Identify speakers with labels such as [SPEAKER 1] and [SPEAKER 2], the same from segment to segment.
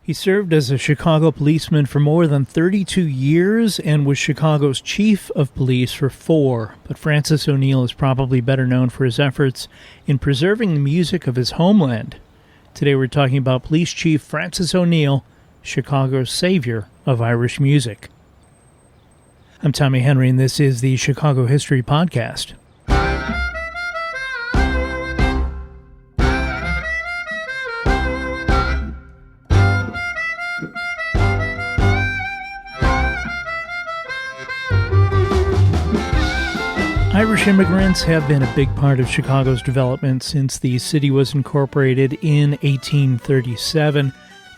[SPEAKER 1] He served as a Chicago policeman for more than 32 years and was Chicago's chief of police for 4, but Francis O'Neill is probably better known for his efforts in preserving the music of his homeland. Today we're talking about Police Chief Francis O'Neill, Chicago's savior of Irish music. I'm Tommy Henry, and this is the Chicago History Podcast. Irish immigrants have been a big part of Chicago's development since the city was incorporated in 1837.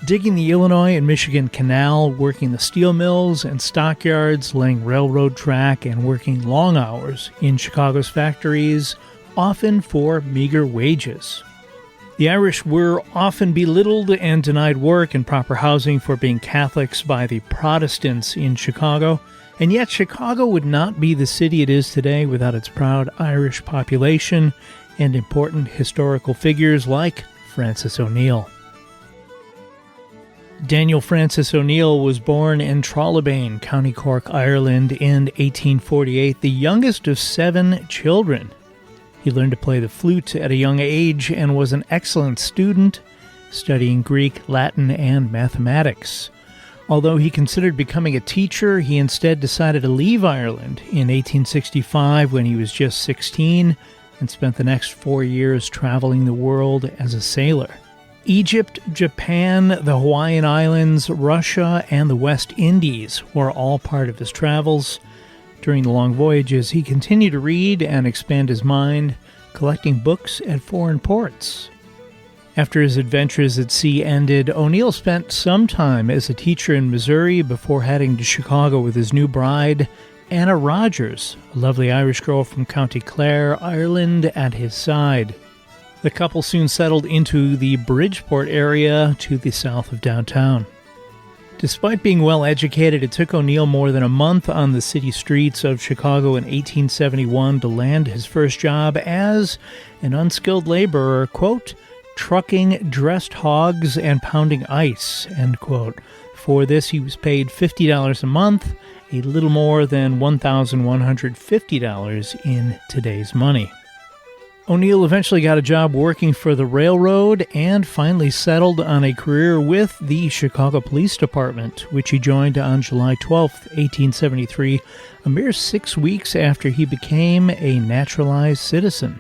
[SPEAKER 1] Digging the Illinois and Michigan Canal, working the steel mills and stockyards, laying railroad track, and working long hours in Chicago's factories, often for meager wages. The Irish were often belittled and denied work and proper housing for being Catholics by the Protestants in Chicago. And yet Chicago would not be the city it is today without its proud Irish population and important historical figures like Francis O'Neill. Daniel Francis O'Neill was born in Trollebane, County Cork, Ireland in 1848, the youngest of 7 children. He learned to play the flute at a young age and was an excellent student, studying Greek, Latin, and mathematics. Although he considered becoming a teacher, he instead decided to leave Ireland in 1865 when he was just 16 and spent the next 4 years traveling the world as a sailor. Egypt, Japan, the Hawaiian Islands, Russia, and the West Indies were all part of his travels. During the long voyages, he continued to read and expand his mind, collecting books at foreign ports. After his adventures at sea ended, O'Neill spent some time as a teacher in Missouri before heading to Chicago with his new bride, Anna Rogers, a lovely Irish girl from County Clare, Ireland, at his side. The couple soon settled into the Bridgeport area to the south of downtown. Despite being well educated, it took O'Neill more than a month on the city streets of Chicago in 1871 to land his first job as an unskilled laborer, quote, trucking dressed hogs and pounding ice, end quote. For this, he was paid $50 a month, a little more than $1,150 in today's money. O'Neill eventually got a job working for the railroad and finally settled on a career with the Chicago Police Department, which he joined on July 12, 1873, a mere 6 weeks after he became a naturalized citizen.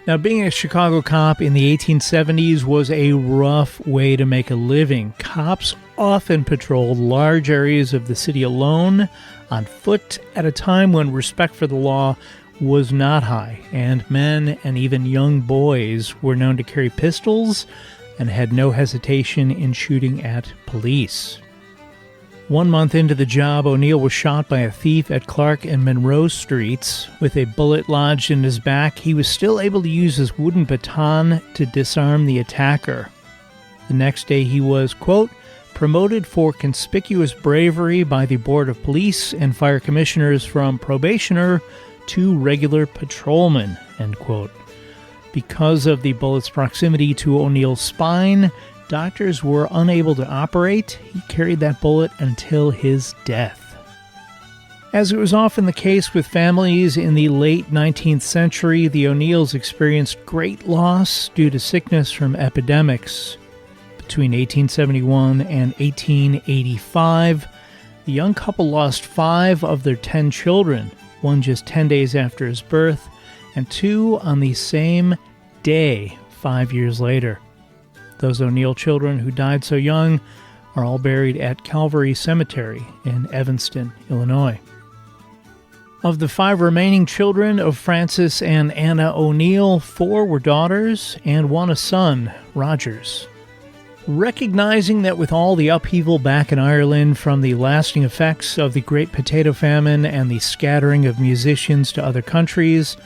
[SPEAKER 1] Now, being a Chicago cop in the 1870s was a rough way to make a living. Cops often patrolled large areas of the city alone, on foot, at a time when respect for the law was not high, and men and even young boys were known to carry pistols and had no hesitation in shooting at police. 1 month into the job, O'Neill was shot by a thief at Clark and Monroe Streets. With a bullet lodged in his back, he was still able to use his wooden baton to disarm the attacker. The next day he was, quote, promoted for conspicuous bravery by the Board of Police and Fire Commissioners from probationer to regular patrolman, end quote. Because of the bullet's proximity to O'Neill's spine, doctors were unable to operate. He carried that bullet until his death. As it was often the case with families in the late 19th century, the O'Neills experienced great loss due to sickness from epidemics. Between 1871 and 1885, the young couple lost 5 of their 10 children, one just 10 days after his birth, and 2 on the same day 5 years later. Those O'Neill children who died so young are all buried at Calvary Cemetery in Evanston, Illinois. Of the 5 remaining children of Francis and Anna O'Neill, 4 were daughters and 1 a son, Rogers. Recognizing that with all the upheaval back in Ireland from the lasting effects of the Great Potato Famine and the scattering of musicians to other countries,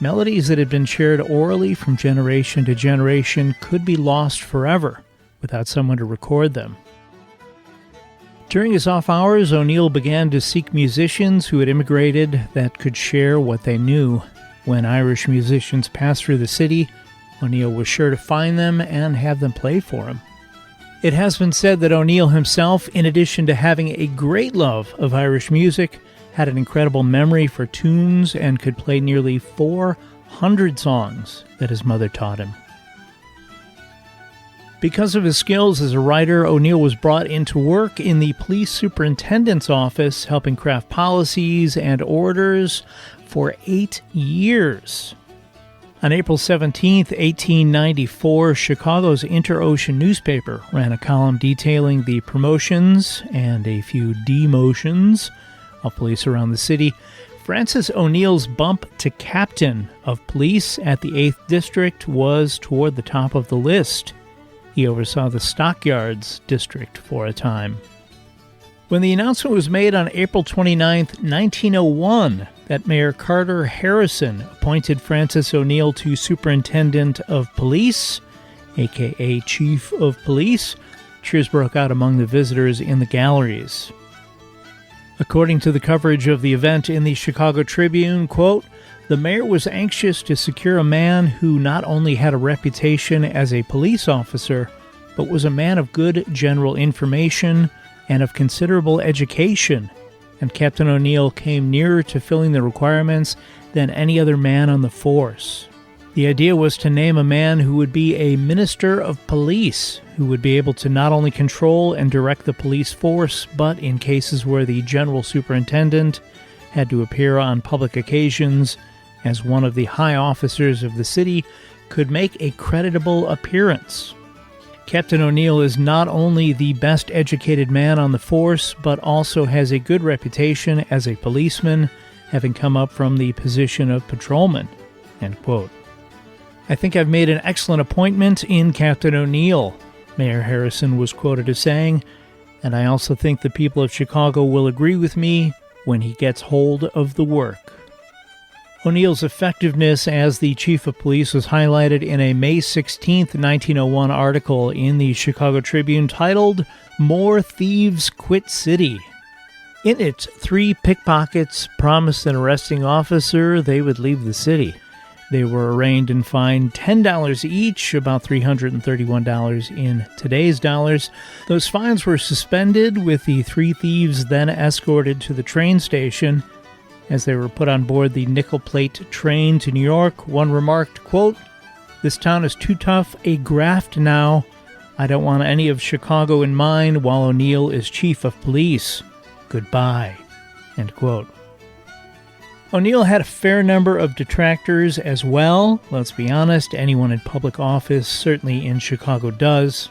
[SPEAKER 1] melodies that had been shared orally from generation to generation could be lost forever without someone to record them. During his off hours, O'Neill began to seek musicians who had immigrated that could share what they knew. When Irish musicians passed through the city, O'Neill was sure to find them and have them play for him. It has been said that O'Neill himself, in addition to having a great love of Irish music, had an incredible memory for tunes and could play nearly 400 songs that his mother taught him. Because of his skills as a writer, O'Neill was brought into work in the police superintendent's office, helping craft policies and orders for 8 years. On April 17, 1894, Chicago's Inter-Ocean newspaper ran a column detailing the promotions and a few demotions of police around the city. Francis O'Neill's bump to captain of police at the 8th District was toward the top of the list. He oversaw the Stockyards District for a time. When the announcement was made on April 29, 1901, that Mayor Carter Harrison appointed Francis O'Neill to Superintendent of Police, a.k.a. Chief of Police, cheers broke out among the visitors in the galleries. According to the coverage of the event in the Chicago Tribune, quote, "The mayor was anxious to secure a man who not only had a reputation as a police officer, but was a man of good general information and of considerable education, and Captain O'Neill came nearer to filling the requirements than any other man on the force. The idea was to name a man who would be a minister of police, who would be able to not only control and direct the police force, but in cases where the general superintendent had to appear on public occasions as one of the high officers of the city, could make a creditable appearance. Captain O'Neill is not only the best educated man on the force, but also has a good reputation as a policeman, having come up from the position of patrolman." End quote. "I think I've made an excellent appointment in Captain O'Neill," Mayor Harrison was quoted as saying, "and I also think the people of Chicago will agree with me when he gets hold of the work." O'Neill's effectiveness as the chief of police was highlighted in a May 16, 1901 article in the Chicago Tribune titled, "More Thieves Quit City." In it, 3 pickpockets promised an arresting officer they would leave the city. They were arraigned and fined $10 each, about $331 in today's dollars. Those fines were suspended, with the 3 thieves then escorted to the train station. As they were put on board the nickel plate train to New York, one remarked, quote, "This town is too tough a graft now. I don't want any of Chicago in mind while O'Neill is chief of police. Goodbye." End quote. O'Neill had a fair number of detractors as well. Let's be honest, anyone in public office, certainly in Chicago, does.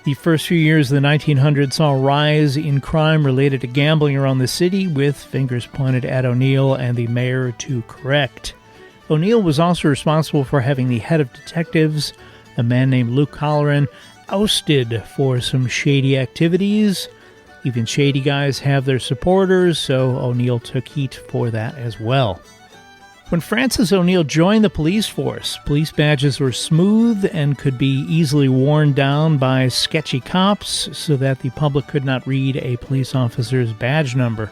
[SPEAKER 1] The first few years of the 1900s saw a rise in crime related to gambling around the city, with fingers pointed at O'Neill and the mayor to correct. O'Neill was also responsible for having the head of detectives, a man named Luke Carolan, ousted for some shady activities. Even shady guys have their supporters, so O'Neill took heat for that as well. When Francis O'Neill joined the police force, police badges were smooth and could be easily worn down by sketchy cops so that the public could not read a police officer's badge number.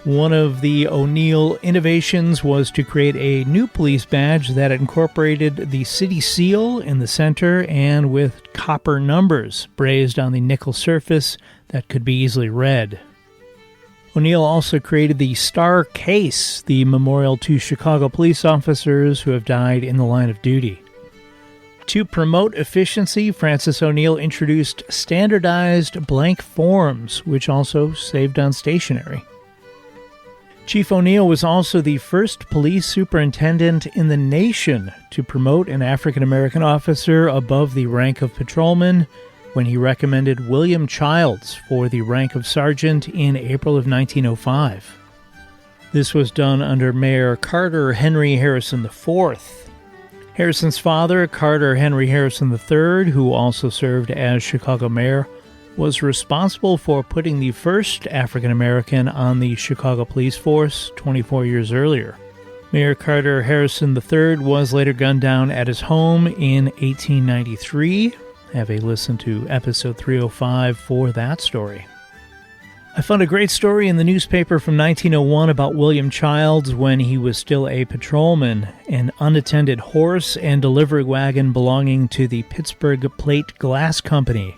[SPEAKER 1] One of the O'Neill innovations was to create a new police badge that incorporated the city seal in the center and with copper numbers brazed on the nickel surface that could be easily read. O'Neill also created the Star Case, the memorial to Chicago police officers who have died in the line of duty. To promote efficiency, Francis O'Neill introduced standardized blank forms, which also saved on stationery. Chief O'Neill was also the first police superintendent in the nation to promote an African-American officer above the rank of patrolman, when he recommended William Childs for the rank of sergeant in April of 1905. This was done under Mayor Carter Henry Harrison IV. Harrison's father, Carter Henry Harrison III, who also served as Chicago mayor, was responsible for putting the first African-American on the Chicago police force 24 years earlier. Mayor Carter Harrison III was later gunned down at his home in 1893. Have a listen to episode 305 for that story. I found a great story in the newspaper from 1901 about William Childs when he was still a patrolman. An unattended horse and delivery wagon belonging to the Pittsburgh Plate Glass Company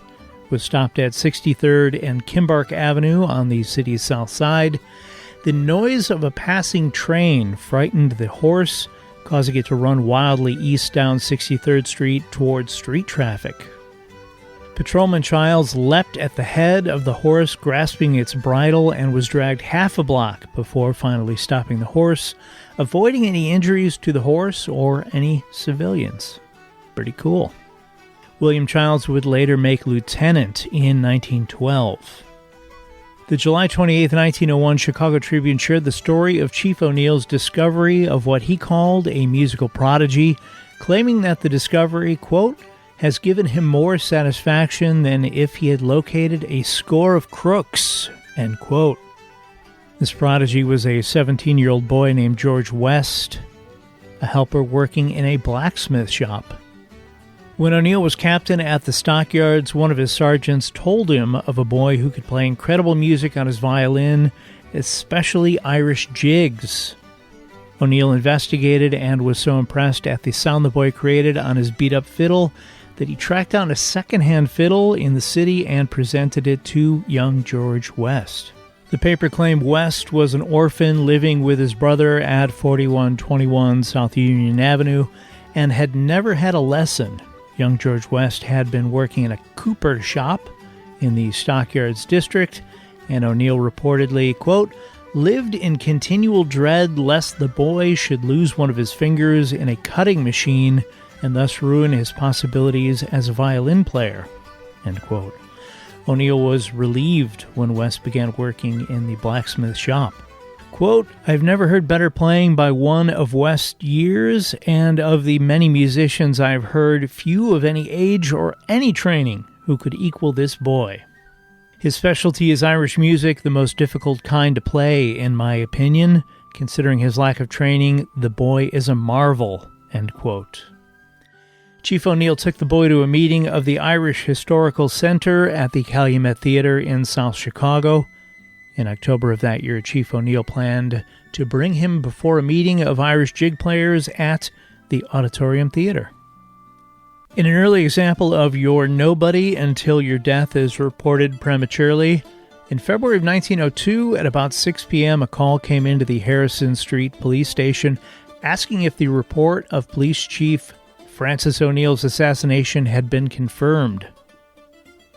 [SPEAKER 1] was stopped at 63rd and Kimbark Avenue on the city's south side. The noise of a passing train frightened the horse, causing it to run wildly east down 63rd Street towards street traffic. Patrolman Childs leapt at the head of the horse, grasping its bridle, and was dragged half a block before finally stopping the horse, avoiding any injuries to the horse or any civilians. Pretty cool. William Childs would later make lieutenant in 1912. The July 28, 1901 Chicago Tribune shared the story of Chief O'Neill's discovery of what he called a musical prodigy, claiming that the discovery, quote, has given him more satisfaction than if he had located a score of crooks, end quote. This prodigy was a 17-year-old boy named George West, a helper working in a blacksmith shop. When O'Neill was captain at the stockyards, one of his sergeants told him of a boy who could play incredible music on his violin, especially Irish jigs. O'Neill investigated and was so impressed at the sound the boy created on his beat-up fiddle that he tracked down a second-hand fiddle in the city and presented it to young George West. The paper claimed West was an orphan living with his brother at 4121 South Union Avenue and had never had a lesson. Young George West had been working in a cooper shop in the Stockyards district, and O'Neill reportedly, quote, lived in continual dread lest the boy should lose one of his fingers in a cutting machine and thus ruin his possibilities as a violin player, end quote. O'Neill was relieved when West began working in the blacksmith shop. Quote, I've never heard better playing by one of West's years, and of the many musicians I've heard, few of any age or any training who could equal this boy. His specialty is Irish music, the most difficult kind to play, in my opinion. Considering his lack of training, the boy is a marvel, end quote. Chief O'Neill took the boy to a meeting of the Irish Historical Center at the Calumet Theater in South Chicago. In October of that year, Chief O'Neill planned to bring him before a meeting of Irish jig players at the Auditorium Theater. In an early example of your nobody until your death is reported prematurely, in February of 1902, at about 6 p.m., a call came into the Harrison Street Police Station asking if the report of Police Chief Francis O'Neill's assassination had been confirmed.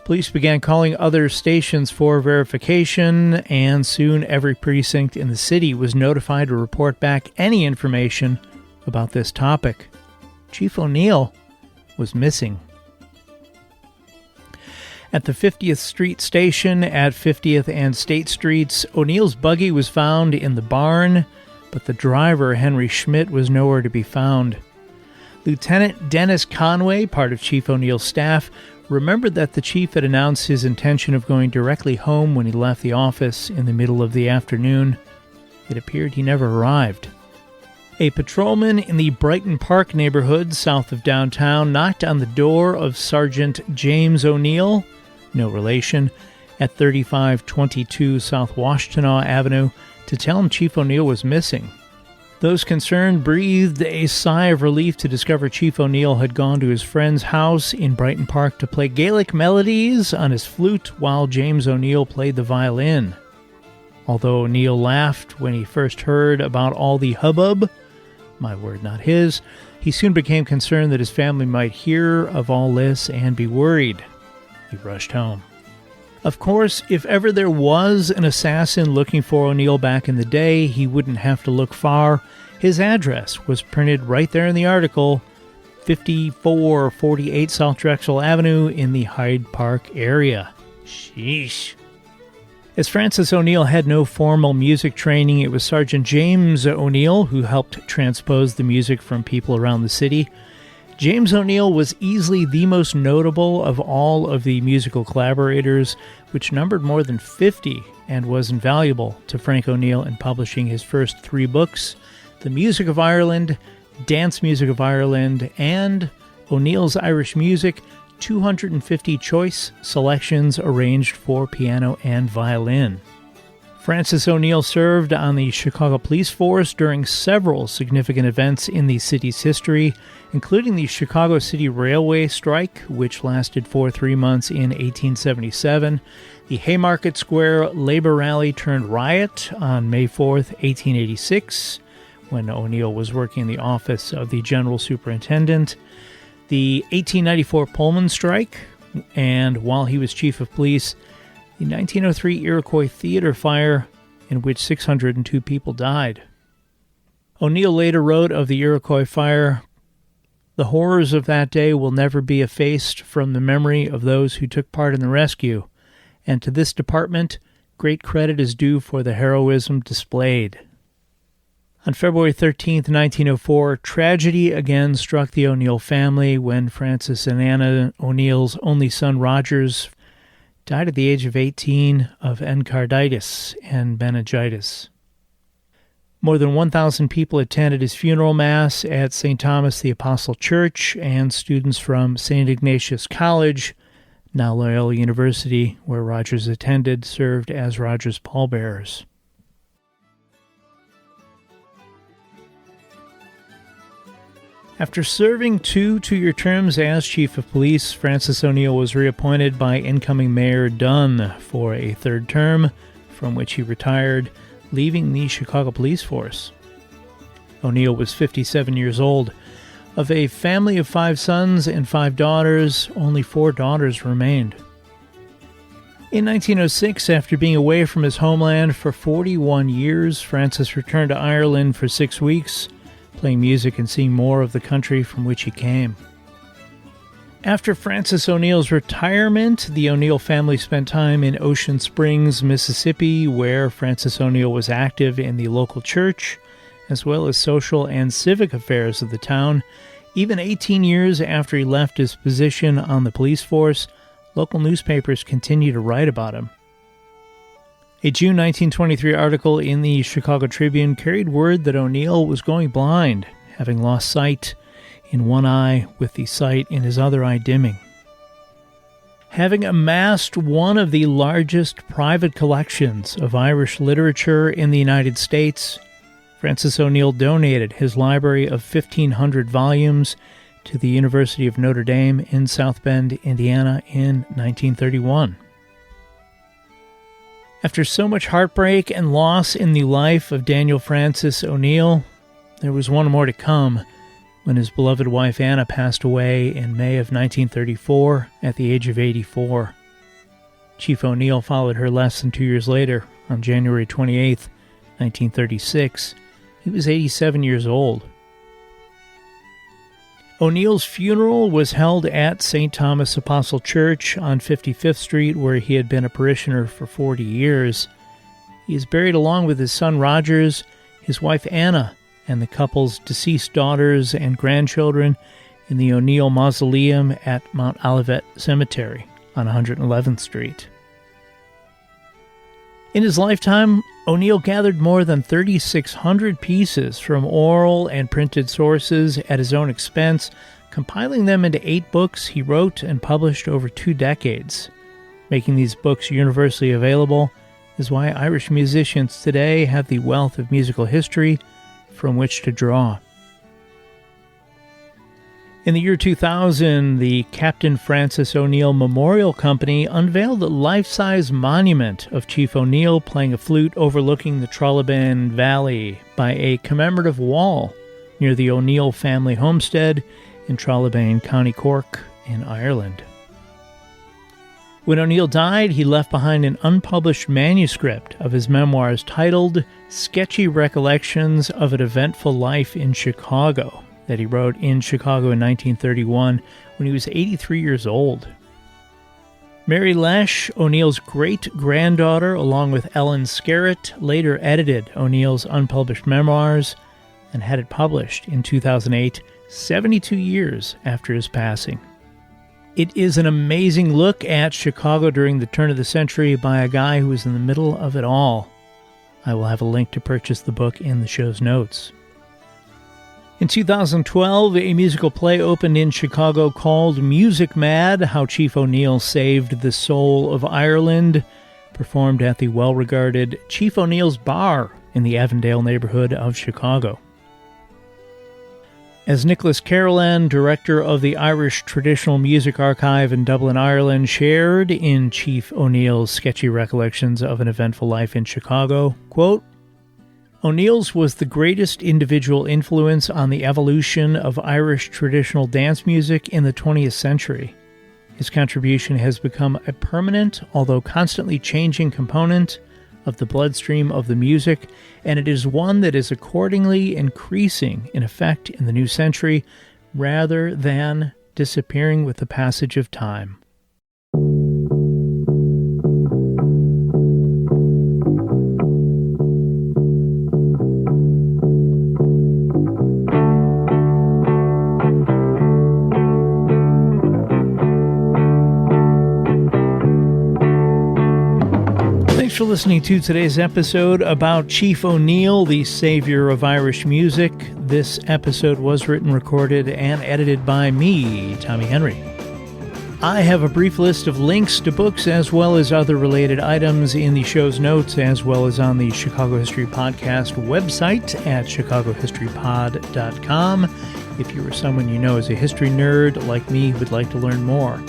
[SPEAKER 1] Police began calling other stations for verification, and soon every precinct in the city was notified to report back any information about this topic. Chief O'Neill was missing. At the 50th Street Station at 50th and State Streets, O'Neill's buggy was found in the barn, but the driver, Henry Schmidt, was nowhere to be found. Lieutenant Dennis Conway, part of Chief O'Neill's staff, remembered that the chief had announced his intention of going directly home when he left the office in the middle of the afternoon. It appeared he never arrived. A patrolman in the Brighton Park neighborhood south of downtown knocked on the door of Sergeant James O'Neill, no relation, at 3522 South Washtenaw Avenue to tell him Chief O'Neill was missing. Those concerned breathed a sigh of relief to discover Chief O'Neill had gone to his friend's house in Brighton Park to play Gaelic melodies on his flute while James O'Neill played the violin. Although O'Neill laughed when he first heard about all the hubbub, my word not his, he soon became concerned that his family might hear of all this and be worried. He rushed home. Of course, if ever there was an assassin looking for O'Neill back in the day, he wouldn't have to look far. His address was printed right there in the article, 5448 South Drexel Avenue in the Hyde Park area. Sheesh. As Francis O'Neill had no formal music training, it was Sergeant James O'Neill who helped transpose the music from people around the city. James O'Neill was easily the most notable of all of the musical collaborators, which numbered more than 50 and was invaluable to Frank O'Neill in publishing his first 3 books, The Music of Ireland, Dance Music of Ireland, and O'Neill's Irish Music, 250 choice selections arranged for piano and violin. Francis O'Neill served on the Chicago Police Force during several significant events in the city's history, including the Chicago City Railway strike, which lasted for 3 months in 1877, the Haymarket Square labor rally turned riot on May 4th, 1886, when O'Neill was working in the office of the General Superintendent, the 1894 Pullman strike, and while he was chief of police, the 1903 Iroquois Theater fire, in which 602 people died. O'Neill later wrote of the Iroquois fire, "The horrors of that day will never be effaced from the memory of those who took part in the rescue, and to this department great credit is due for the heroism displayed." On February 13, 1904, tragedy again struck the O'Neill family when Francis and Anna O'Neill's only son, Rogers, died at the age of 18 of endocarditis and meningitis. More than 1,000 people attended his funeral mass at St. Thomas the Apostle Church, and students from St. Ignatius College, now Loyola University, where Rogers attended, served as Rogers' pallbearers. After serving 2 two-year terms as chief of police, Francis O'Neill was reappointed by incoming Mayor Dunn for a 3rd term, from which he retired, leaving the Chicago Police Force. O'Neill was 57 years old. Of a family of 5 sons and 5 daughters, only 4 daughters remained. In 1906, after being away from his homeland for 41 years, Francis returned to Ireland for 6 weeks, playing music and seeing more of the country from which he came. After Francis O'Neill's retirement, the O'Neill family spent time in Ocean Springs, Mississippi, where Francis O'Neill was active in the local church, as well as social and civic affairs of the town. Even 18 years after he left his position on the police force, local newspapers continue to write about him. A June 1923 article in the Chicago Tribune carried word that O'Neill was going blind, having lost sight in one eye with the sight in his other eye dimming. Having amassed one of the largest private collections of Irish literature in the United States, Francis O'Neill donated his library of 1,500 volumes to the University of Notre Dame in South Bend, Indiana in 1931. After so much heartbreak and loss in the life of Daniel Francis O'Neill, there was one more to come when his beloved wife Anna passed away in May of 1934 at the age of 84. Chief O'Neill followed her less than 2 years later, on January 28, 1936. He was 87 years old. O'Neill's funeral was held at St. Thomas Apostle Church on 55th Street, where he had been a parishioner for 40 years. He is buried along with his son Rogers, his wife Anna, and the couple's deceased daughters and grandchildren in the O'Neill Mausoleum at Mount Olivet Cemetery on 111th Street. In his lifetime, O'Neill gathered more than 3,600 pieces from oral and printed sources at his own expense, compiling them into 8 books he wrote and published over 2 decades. Making these books universally available is why Irish musicians today have the wealth of musical history from which to draw. In the year 2000, the Captain Francis O'Neill Memorial Company unveiled a life-size monument of Chief O'Neill playing a flute overlooking the Trollebane Valley by a commemorative wall near the O'Neill family homestead in Trollebane, County Cork, in Ireland. When O'Neill died, he left behind an unpublished manuscript of his memoirs titled Sketchy Recollections of an Eventful Life in Chicago, that he wrote in Chicago in 1931 when he was 83 years old. Mary Lesch, O'Neill's great-granddaughter, along with Ellen Skerrett, later edited O'Neill's unpublished memoirs and had it published in 2008, 72 years after his passing. It is an amazing look at Chicago during the turn of the century by a guy who was in the middle of it all. I will have a link to purchase the book in the show's notes. In 2012, a musical play opened in Chicago called Music Mad: How Chief O'Neill Saved the Soul of Ireland. performed at the well-regarded Chief O'Neill's Bar in the Avondale neighborhood of Chicago. As Nicholas Carolan, director of the Irish Traditional Music Archive in Dublin, Ireland, shared in Chief O'Neill's Sketchy Recollections of an Eventful Life in Chicago, quote, O'Neill's was the greatest individual influence on the evolution of Irish traditional dance music in the 20th century. His contribution has become a permanent, although constantly changing component of the bloodstream of the music, and it is one that is accordingly increasing in effect in the new century, rather than disappearing with the passage of time. Thanks for listening to today's episode about Chief O'Neill, the savior of Irish music. This episode was written, recorded, and edited by me, Tommy Henry. I have a brief list of links to books as well as other related items in the show's notes, as well as on the Chicago History Podcast website at chicagohistorypod.com. If you or someone you know is a history nerd like me who would like to learn more.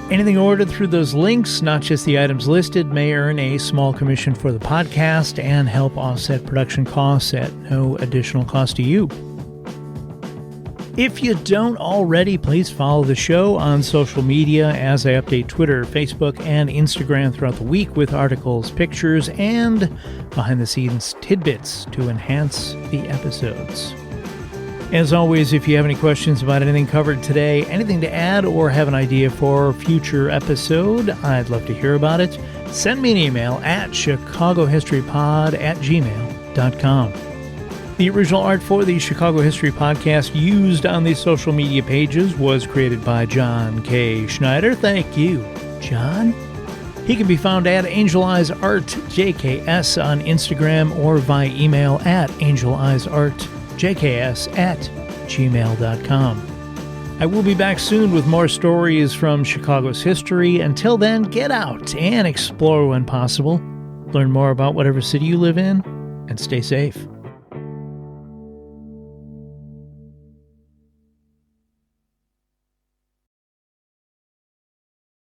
[SPEAKER 1] Anything ordered through those links, not just the items listed, may earn a small commission for the podcast and help offset production costs at no additional cost to you. If you don't already, please follow the show on social media as I update Twitter, Facebook, and Instagram throughout the week with articles, pictures, and behind-the-scenes tidbits to enhance the episodes. As always, if you have any questions about anything covered today, anything to add, or have an idea for a future episode, I'd love to hear about it. Send me an email at chicagohistorypod@gmail.com. The original art for the Chicago History Podcast used on these social media pages was created by John K. Schneider. Thank you, John. He can be found at Angel Eyes Art JKS on Instagram or via email at angeleyesartjks@gmail.com. I will be back soon with more stories from Chicago's history. Until then, get out and explore when possible. Learn more about whatever city you live in, and stay safe.